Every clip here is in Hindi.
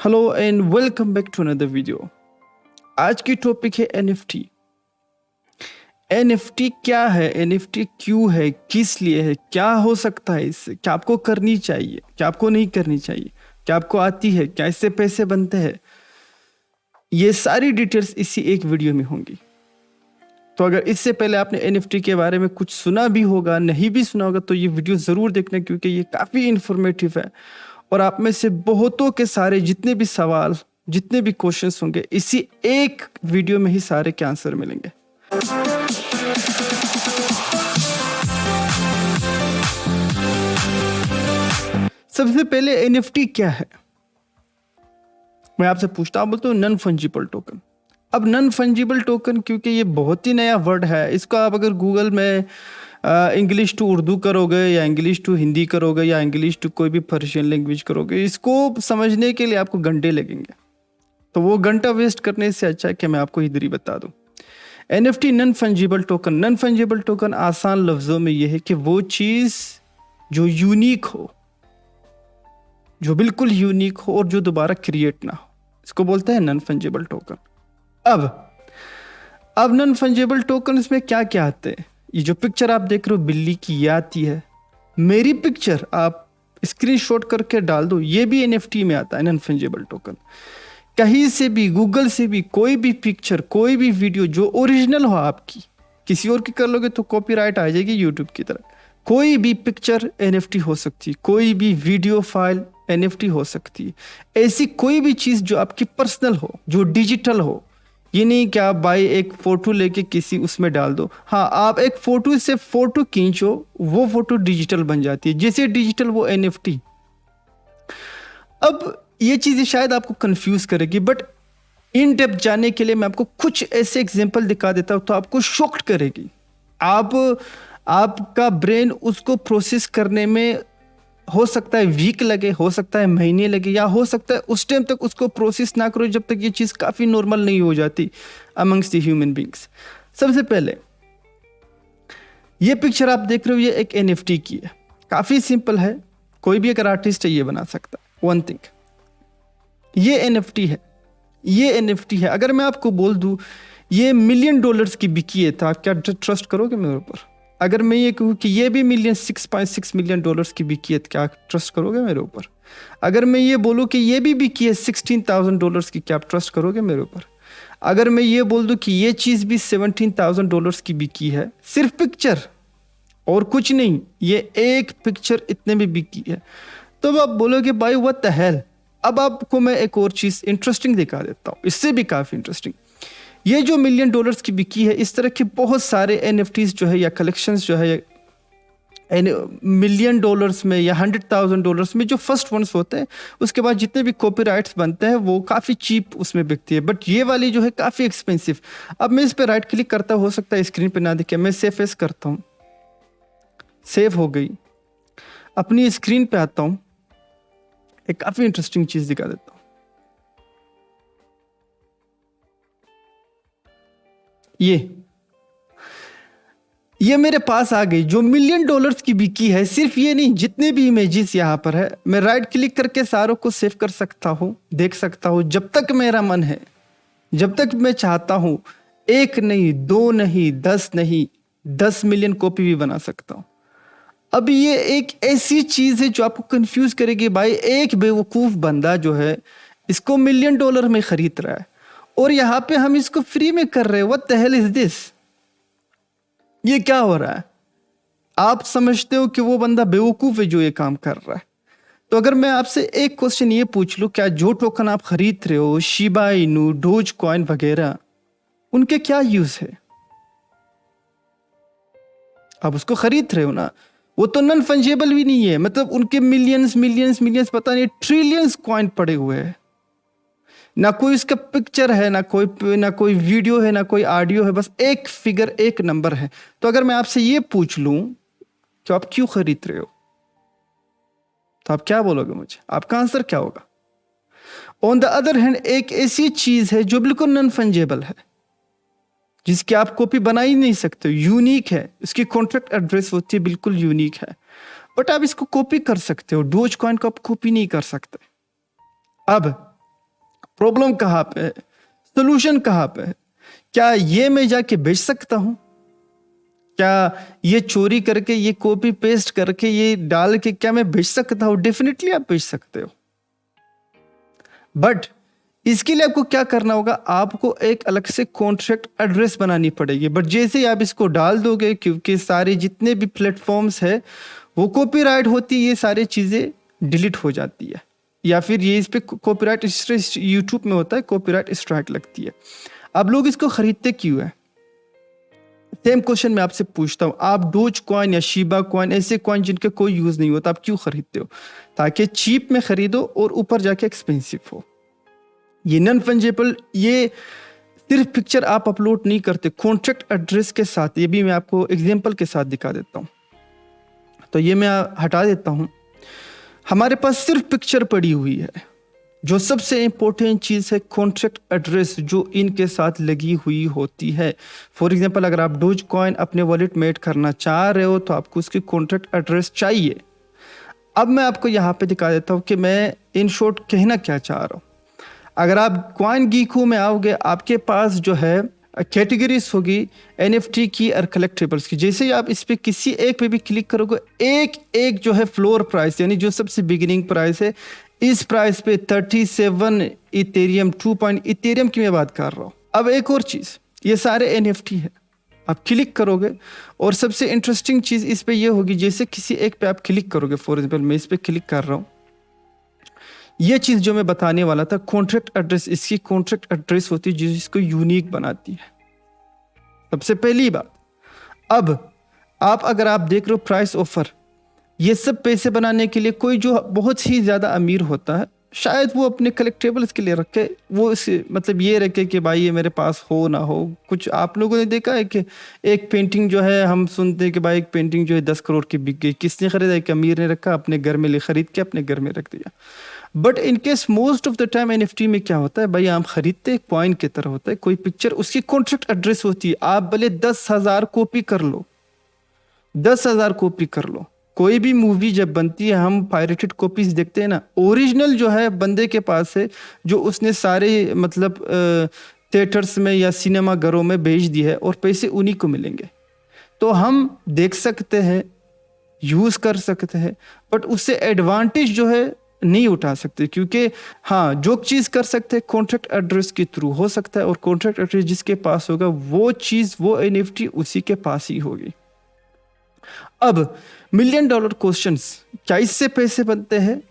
Hello and welcome back to another video. आज की टॉपिक है एनएफटी। एनएफटी क्या है, एनएफटी क्यों है, किस लिए है, क्या हो सकता है इससे, क्या आपको करनी चाहिए, क्या आपको नहीं करनी चाहिए, क्या आपको आती है, क्या इससे पैसे बनते हैं, ये सारी डिटेल्स इसी एक वीडियो में होंगी। तो अगर इससे पहले आपने एनएफटी के बारे में कुछ सुना भी होगा, नहीं भी सुना होगा, तो ये वीडियो ज़रूर देखना क्योंकि ये काफ़ी इन्फॉर्मेटिव है और आप में से बहुतों के सारे जितने भी सवाल, जितने भी क्वेश्चंस होंगे, इसी एक वीडियो में ही सारे के आंसर मिलेंगे। सबसे पहले एनएफटी क्या है, मैं आपसे पूछता हूं, बोलते हो नॉन फंजिबल टोकन। अब नॉन फंजिबल टोकन क्योंकि ये बहुत ही नया वर्ड है, इसको आप अगर गूगल में इंग्लिश टू उर्दू करोगे या इंग्लिश टू हिंदी करोगे या इंग्लिश टू कोई भी पर्शियन लैंग्वेज करोगे, इसको समझने के लिए आपको घंटे लगेंगे। तो वो घंटा वेस्ट करने से अच्छा है कि मैं आपको इधर ही बता दूं। NFT non fungible token. Non fungible token आसान लफ्जों में यह है कि वो चीज जो यूनिक हो, जो बिल्कुल यूनिक हो और जो दोबारा क्रिएट ना हो, इसको बोलते हैं नॉन फंजिबल टोकन। अब नॉन फंजिबल टोकन इसमें क्या क्या आते हैं। ये जो पिक्चर आप देख रहे हो बिल्ली की, ये आती है। मेरी पिक्चर आप स्क्रीनशॉट करके डाल दो, ये भी एनएफटी में आता है, नॉन फंजिबल टोकन। कहीं से भी, गूगल से भी कोई भी पिक्चर, कोई भी वीडियो जो ओरिजिनल हो आपकी, किसी और की कर लोगे तो कॉपीराइट आ जाएगी यूट्यूब की तरह। कोई भी पिक्चर एनएफटी हो सकती है, कोई भी वीडियो फाइल एनएफटी हो सकती है। ऐसी कोई भी चीज़ जो आपकी पर्सनल हो, जो डिजिटल हो। ये नहीं कि आप भाई एक फोटो लेके किसी उसमें डाल दो। हाँ, आप एक फोटो से फोटो खींचो, वो फोटो डिजिटल बन जाती है। जैसे डिजिटल वो एनएफटी। अब ये चीज़ें शायद आपको कंफ्यूज करेगी, बट इन डेप्थ जाने के लिए मैं आपको कुछ ऐसे एग्जांपल दिखा देता हूं तो आपको शॉक्ड करेगी। आपका ब्रेन उसको प्रोसेस करने में हो सकता है वीक लगे, हो सकता है महीने लगे, या हो सकता है उस टाइम तक उसको प्रोसेस ना करो जब तक ये चीज़ काफ़ी नॉर्मल नहीं हो जाती अमंग्स द ह्यूमन बींग्स। सबसे पहले ये पिक्चर आप देख रहे हो, ये एक एनएफटी की है। काफ़ी सिंपल है, कोई भी अगर आर्टिस्ट है ये बना सकता है। वन थिंग, ये एनएफटी है, ये एनएफटी है। अगर मैं आपको बोल दूं ये $1 मिलियन की बिकी है, तो आप क्या ट्रस्ट करोगे मेरे ऊपर? अगर मैं ये कहूँ कि ये भी 6.6 मिलियन डॉलर्स की बिकी है, क्या आप ट्रस्ट करोगे मेरे ऊपर? अगर मैं ये बोलूँ कि ये भी बिकी है $16,000 की, क्या आप ट्रस्ट करोगे मेरे ऊपर? अगर मैं ये बोल दूँ कि ये चीज़ भी $17,000 की बिकी है, सिर्फ पिक्चर और कुछ नहीं, ये एक पिक्चर इतने में बिकी है, तो आप बोलोगे भाई व्हाट द हेल। अब आपको मैं एक और चीज़ इंटरेस्टिंग दिखा देता हूँ, इससे भी काफ़ी इंटरेस्टिंग। ये जो $1 मिलियन की बिकी है, इस तरह के बहुत सारे एनएफटीज जो है या कलेक्शंस जो है $1 मिलियन में या $100,000 में जो फर्स्ट वंस होते हैं, उसके बाद जितने भी कॉपीराइट्स बनते हैं वो काफ़ी चीप उसमें बिकती है। बट ये वाली जो है काफ़ी एक्सपेंसिव। अब मैं इस पर राइट क्लिक करता, हो सकता है स्क्रीन पे ना दिखे, मैं सेव एस करता हूँ, सेव हो गई। अपनी स्क्रीन पे आता हूँ, एक काफ़ी इंटरेस्टिंग चीज़ दिखा देता हूँ। ये मेरे पास आ गई जो $1 मिलियन की बिकी है। सिर्फ ये नहीं, जितने भी इमेजेस यहाँ पर है, मैं राइट क्लिक करके सारों को सेव कर सकता हूँ, देख सकता हूँ जब तक मेरा मन है, जब तक मैं चाहता हूँ। एक नहीं, दो नहीं, 10 नहीं, 10 मिलियन कॉपी भी बना सकता हूँ। अब ये एक ऐसी चीज है जो आपको कंफ्यूज करेगी। भाई एक बेवकूफ बंदा जो है इसको $1 मिलियन में खरीद रहा है और यहाँ पे हम इसको फ्री में कर रहे हैं। What the hell is this? ये क्या हो रहा है? आप समझते हो कि वो बंदा बेवकूफ है जो ये काम कर रहा है। तो अगर मैं आपसे एक क्वेश्चन ये पूछ लूं, क्या जो टोकन आप खरीद रहे हो, शिबा इनू, डोज कॉइन वगैरह, उनके क्या यूज है? आप उसको खरीद रहे हो ना, वो तो नॉन फंजेबल भी नहीं है। मतलब उनके मिलियंस पता नहीं ट्रिलियंस कॉइन पड़े हुए हैं, ना कोई उसका पिक्चर है, ना कोई वीडियो है, ना कोई ऑडियो है, बस एक फिगर, एक नंबर है। तो अगर मैं आपसे ये पूछ लूं कि आप क्यों खरीद रहे हो, तो आप क्या बोलोगे मुझे? आपका आंसर क्या होगा? ऑन द अदर हैंड, एक ऐसी चीज है जो बिल्कुल नॉन फंजेबल है, जिसकी आप कॉपी बना ही नहीं सकते, यूनिक है, इसकी कॉन्ट्रैक्ट एड्रेस होती है बिल्कुल यूनिक है, बट आप इसको कॉपी कर सकते हो। डोज कॉइन को आप कॉपी नहीं कर सकते। अब प्रॉब्लम कहाँ पे है, सोल्यूशन कहाँ पे है। क्या ये मैं जाके बेच सकता हूँ? क्या ये चोरी करके, ये कॉपी पेस्ट करके, ये डाल के क्या मैं बेच सकता हूँ? डेफिनेटली आप बेच सकते हो, बट इसके लिए आपको क्या करना होगा, आपको एक अलग से कॉन्ट्रैक्ट एड्रेस बनानी पड़ेगी। बट जैसे ही आप इसको डाल दोगे, क्योंकि सारे जितने भी प्लेटफॉर्म्स है वो कॉपीराइट होती है, ये सारी चीज़ें डिलीट हो जाती है, या फिर ये इस पे कॉपीराइट यूट्यूब में होता है, कॉपीराइट स्ट्राइक लगती है। अब लोग इसको खरीदते क्यों है? सेम क्वेश्चन मैं आपसे पूछता हूँ, आप डोज कॉइन या शिबा कॉइन, ऐसे कॉइन जिनका कोई यूज नहीं होता, आप क्यों खरीदते हो? ताकि चीप में खरीदो और ऊपर जाके एक्सपेंसिव हो। ये नॉन फंजेबल, ये सिर्फ पिक्चर आप अपलोड नहीं करते, कॉन्ट्रैक्ट एड्रेस के साथ। ये भी मैं आपको एग्जांपल के साथ दिखा देता हूँ। तो ये मैं हटा देता हूँ। हमारे पास सिर्फ पिक्चर पड़ी हुई है। जो सबसे इंपॉर्टेंट चीज़ है कॉन्ट्रैक्ट एड्रेस, जो इनके साथ लगी हुई होती है। फॉर एग्जांपल, अगर आप डोज कॉइन अपने वॉलेट में ऐड करना चाह रहे हो तो आपको उसकी कॉन्ट्रैक्ट एड्रेस चाहिए। अब मैं आपको यहाँ पे दिखा देता हूँ कि मैं इन शॉर्ट कहना क्या चाह रहा हूँ। अगर आप कॉइन गीको में आओगे, आपके पास जो है कैटेगरीज होगी NFT की और कलेक्टेबल्स की। जैसे ही आप इस पे किसी एक पे भी क्लिक करोगे, एक एक जो है फ्लोर प्राइस, यानी जो सबसे बिगिनिंग प्राइस है, इस प्राइस पे 37 इथेरियम, 2 पॉइंट इथेरियम की मैं बात कर रहा हूँ। अब एक और चीज़, ये सारे NFT है। आप क्लिक करोगे और सबसे इंटरेस्टिंग चीज़ इस पे ये होगी, जैसे किसी एक पे आप क्लिक करोगे, फॉर एग्जाम्पल मैं इस पे क्लिक कर रहा हूँ, ये चीज़ जो मैं बताने वाला था, कॉन्ट्रैक्ट एड्रेस, इसकी कॉन्ट्रैक्ट एड्रेस होती है जिसको यूनिक बनाती है। सबसे पहली बात, अब अगर आप देख रहे हो प्राइस ऑफर, ये सब पैसे बनाने के लिए कोई जो बहुत ही ज़्यादा अमीर होता है, शायद वो अपने कलेक्टेबल्स के लिए रखे, वो इसे मतलब ये रखे कि भाई ये मेरे पास हो ना हो कुछ। आप लोगों ने देखा है कि एक पेंटिंग जो है, हम सुनते हैं कि भाई एक पेंटिंग जो है 10 करोड़ की बिक गई, किसने खरीदा? एक अमीर ने रखा, अपने घर में ले खरीद के अपने घर में रख दिया। But in case most of the time NFT में क्या होता है भाई, आप खरीदते कॉइन की तरह होता है, कोई पिक्चर, उसकी कॉन्ट्रैक्ट एड्रेस होती है। आप भले 10,000 कॉपी कर लो, 10,000 कॉपी कर लो, कोई भी मूवी जब बनती है, हम पायरेटेड कॉपीज देखते हैं ना, ओरिजिनल जो है बंदे के पास है, जो उसने सारे मतलब थिएटर्स में या सिनेमा घरों में भेज दी है, और पैसे उन्हीं को मिलेंगे। तो हम देख सकते हैं, यूज कर सकते हैं, बट उससे एडवांटेज जो है नहीं उठा सकते, क्योंकि हाँ, जो चीज़ कर सकते हैं कॉन्ट्रैक्ट एड्रेस के थ्रू हो सकता है, और कॉन्ट्रैक्ट एड्रेस जिसके पास होगा वो चीज़, वो NFT उसी के पास ही होगी। अब $1 मिलियन क्वेश्चंस, क्या इससे पैसे बनते हैं?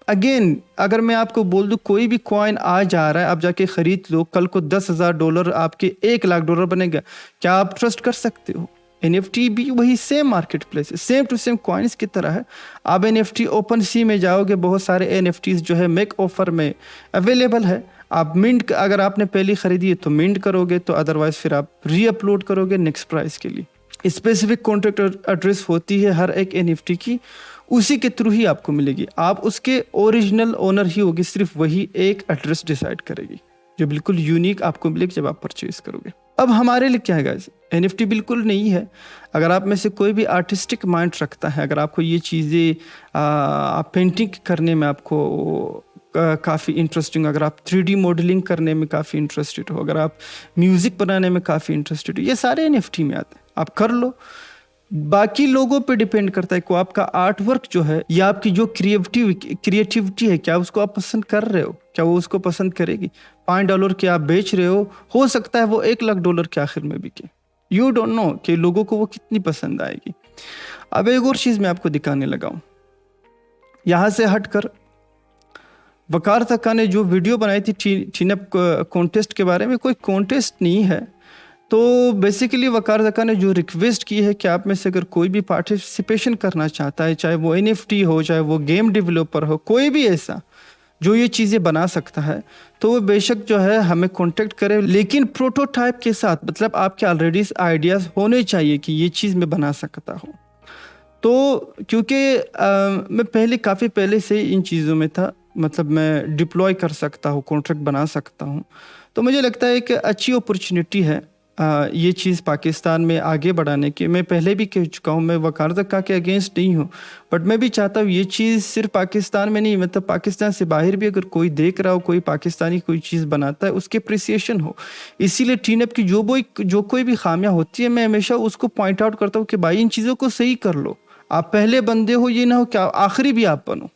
अगेन, अगर मैं आपको बोल दूं कोई भी कॉइन आ जा रहा है, आप जाके खरीद लो, कल को $10,000 आपके $1,00,000 बनेगा, क्या आप ट्रस्ट कर सकते हो? NFT भी वही सेम मार्केट प्लेस है, सेम टू सेम कॉइन्स की तरह है। आप NFT ओपन सी में जाओगे, बहुत सारे NFTs जो है मेक ऑफर में अवेलेबल है। आप मिंट, अगर आपने पहले खरीदी है तो मिंट करोगे, तो अदरवाइज फिर आप री अपलोड करोगे नेक्स्ट प्राइस के लिए। स्पेसिफिक कॉन्ट्रैक्ट एड्रेस होती है हर एक NFT की, उसी के थ्रू ही आपको मिलेगी। आप उसके ओरिजिनल ओनर ही होगी, सिर्फ वही एक एड्रेस डिसाइड करेगी, जो बिल्कुल यूनिक आपको मिलेगी जब आप परचेज करोगे। अब हमारे लिए क्या है गाइस, NFT बिल्कुल नहीं है। अगर आप में से कोई भी आर्टिस्टिक माइंड रखता है, अगर आपको ये चीज़ें पेंटिंग करने में आपको काफ़ी इंटरेस्टिंग, अगर आप 3D मॉडलिंग करने में काफ़ी इंटरेस्टेड हो, अगर आप म्यूज़िक बनाने में काफ़ी इंटरेस्टेड हो, ये सारे NFT में आते हैं, आप कर लो। बाकी लोगों पे डिपेंड करता है कि आपका आर्ट वर्क जो है, या आपकी जो क्रिएटिविटी है, क्या उसको आप पसंद कर रहे हो, क्या वो उसको पसंद करेगी। $5 के आप बेच रहे हो सकता है वो $1,00,000 के आखिर में बिके। यू डोंट नो कि लोगों को वो कितनी पसंद आएगी। अब एक और चीज़ मैं आपको दिखाने लगा हूँ, यहाँ से हटकर वकार तका ने जो वीडियो बनाई थी टीनअप कॉन्टेस्ट के बारे में, कोई कॉन्टेस्ट नहीं है। तो बेसिकली वकार तका ने जो रिक्वेस्ट की है कि आप में से अगर कोई भी पार्टिसिपेशन करना चाहता है, चाहे वो NFT हो, चाहे वो गेम डेवलपर हो, कोई भी ऐसा जो ये चीज़ें बना सकता है, तो वो बेशक जो है हमें कांटेक्ट करे, लेकिन प्रोटोटाइप के साथ, मतलब आपके ऑलरेडी आइडियाज़ होने चाहिए कि ये चीज़ मैं बना सकता हूँ। तो क्योंकि मैं काफ़ी पहले से इन चीज़ों में था, मतलब मैं डिप्लॉय कर सकता हूँ, कॉन्ट्रैक्ट बना सकता हूँ, तो मुझे लगता है एक अच्छी अपॉर्चुनिटी है ये चीज़ पाकिस्तान में आगे बढ़ाने की। मैं पहले भी कह चुका हूँ, मैं वकार ज़का के अगेंस्ट नहीं हूँ, बट मैं भी चाहता हूँ ये चीज़ सिर्फ पाकिस्तान में नहीं, मतलब पाकिस्तान से बाहर भी अगर कोई देख रहा हो, कोई पाकिस्तानी कोई चीज़ बनाता है, उसकी अप्रिसिएशन हो। इसीलिए टीन अप की जो कोई भी खामियां होती है, मैं हमेशा उसको पॉइंट आउट करता हूँ कि भाई इन चीज़ों को सही कर लो। आप पहले बंदे हो, ये ना हो कि आखिरी भी आप बनो।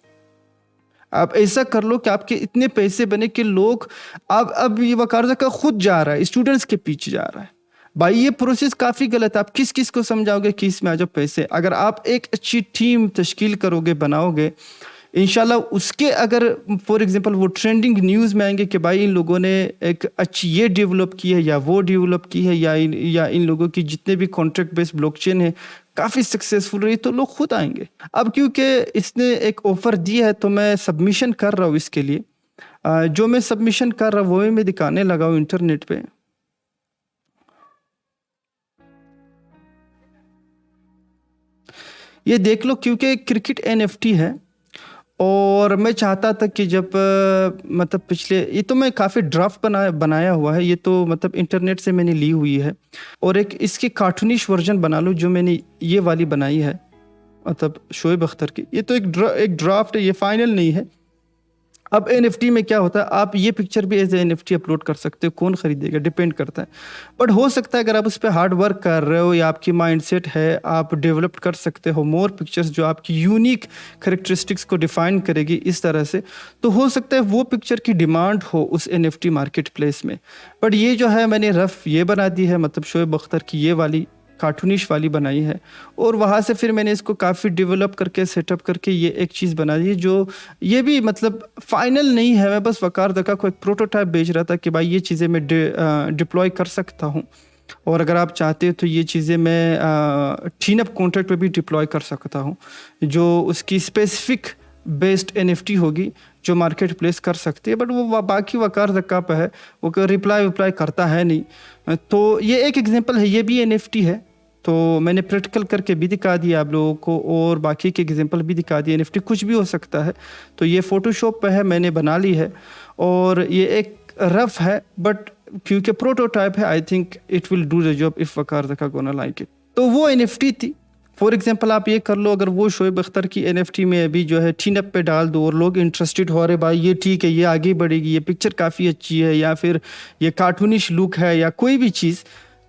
आप ऐसा कर लो कि आपके इतने पैसे बने कि लोग, अब ये वकार ज़का खुद जा रहा है, स्टूडेंट्स के पीछे जा रहा है। भाई ये प्रोसेस काफ़ी गलत है। आप किस किस को समझाओगे कि इसमें आ जाओ पैसे? अगर आप एक अच्छी टीम तश्कील करोगे, बनाओगे, इंशाल्लाह उसके अगर फॉर एग्जांपल वो ट्रेंडिंग न्यूज़ में आएंगे कि भाई इन लोगों ने एक अच्छी ये डेवलप की है या वो डेवलप की है, या इन लोगों की जितने भी कॉन्ट्रैक्ट बेस्ड ब्लॉकचेन है काफ़ी सक्सेसफुल रही, तो लोग खुद आएंगे। अब क्योंकि इसने एक ऑफ़र दिया है तो मैं सबमिशन कर रहा हूँ इसके लिए। जो मैं सबमिशन कर रहा हूँ वो मैं दिखाने लगा हूँ इंटरनेट पे। ये देख लो, क्योंकि क्रिकेट एनएफटी है और मैं चाहता था कि जब मतलब पिछले, ये तो मैं काफ़ी ड्राफ्ट बनाया हुआ है, ये तो मतलब इंटरनेट से मैंने ली हुई है, और एक इसकी कार्टूनिश वर्जन बना लो जो मैंने ये वाली बनाई है, मतलब शोएब अख्तर की। ये तो एक ड्राफ्ट है, ये फाइनल नहीं है। अब एनएफटी में क्या होता है, आप ये पिक्चर भी एज एनएफटी अपलोड कर सकते हो, कौन खरीदेगा डिपेंड करता है। बट हो सकता है अगर आप उस पर हार्ड वर्क कर रहे हो या आपकी माइंडसेट है, आप डेवलप कर सकते हो मोर पिक्चर्स जो आपकी यूनिक करेक्टरिस्टिक्स को डिफाइन करेगी इस तरह से, तो हो सकता है वो पिक्चर की डिमांड हो उस एनएफटी मार्केट प्लेस में। बट ये जो है मैंने रफ ये बना दी है, मतलब शोएब अख्तर की ये वाली कार्टूनिश वाली बनाई है, और वहाँ से फिर मैंने इसको काफ़ी डेवलप करके सेटअप करके ये एक चीज़ बना दी, जो ये भी मतलब फाइनल नहीं है। मैं बस वकार ज़का को एक प्रोटोटाइप भेज रहा था कि भाई ये चीज़ें मैं डिप्लॉय कर सकता हूँ, और अगर आप चाहते हो तो ये चीज़ें मैं टीन अप कॉन्ट्रैक्ट पे भी डिप्लॉय कर सकता हूँ, जो उसकी स्पेसिफिक बेस्ड एनएफटी होगी जो मार्केट प्लेस कर सकती है। बट वो बाकी वकार ज़का पे है, वो रिप्लाई करता है नहीं। तो ये एक एग्जांपल है, ये भी एनएफटी है, तो मैंने प्रैक्टिकल करके भी दिखा दिया आप लोगों को, और बाकी के एग्जांपल भी दिखा दिए। एनएफटी कुछ भी हो सकता है। तो ये फोटोशॉप पे है, मैंने बना ली है, और ये एक रफ है, बट क्योंकि प्रोटोटाइप है, I think it will do the job if Waqar Zaka gonna like it. तो वो एनएफटी थी। फॉर एग्जांपल आप ये कर लो, अगर वो शोएब अख्तर की एनएफटी में अभी जो है टीन अप पे डाल दो और लोग इंटरेस्टेड हो रहे, भाई ये ठीक है, ये आगे बढ़ेगी, ये पिक्चर काफ़ी अच्छी है, या फिर ये कार्टूनिश लुक है, या कोई भी चीज़,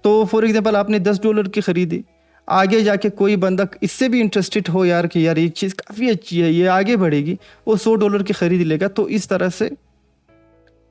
तो फॉर एग्जांपल आपने $10 की खरीदी, आगे जाके कोई बंदा इससे भी इंटरेस्टेड हो यार कि यार ये चीज़ काफ़ी अच्छी है, ये आगे बढ़ेगी, वो $100 की खरीद लेगा। तो इस तरह से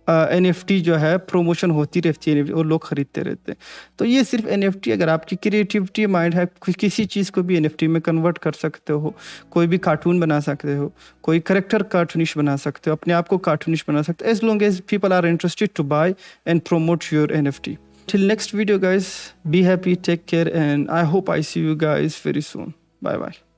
एनएफटी जो है प्रमोशन होती रहती है और लोग खरीदते रहते हैं। तो ये सिर्फ एनएफटी, अगर आपकी क्रिएटिविटी माइंड है, किसी चीज़ को भी एनएफटी में कन्वर्ट कर सकते हो, कोई भी कार्टून बना सकते हो, कोई करेक्टर कार्टूनिश बना सकते हो, अपने आप को कार्टूनिश बना सकते हो, as long as people are interested to buy and promote your NFT. Till next video guys, be happy, take care, and I hope I see you guys very soon. Bye bye.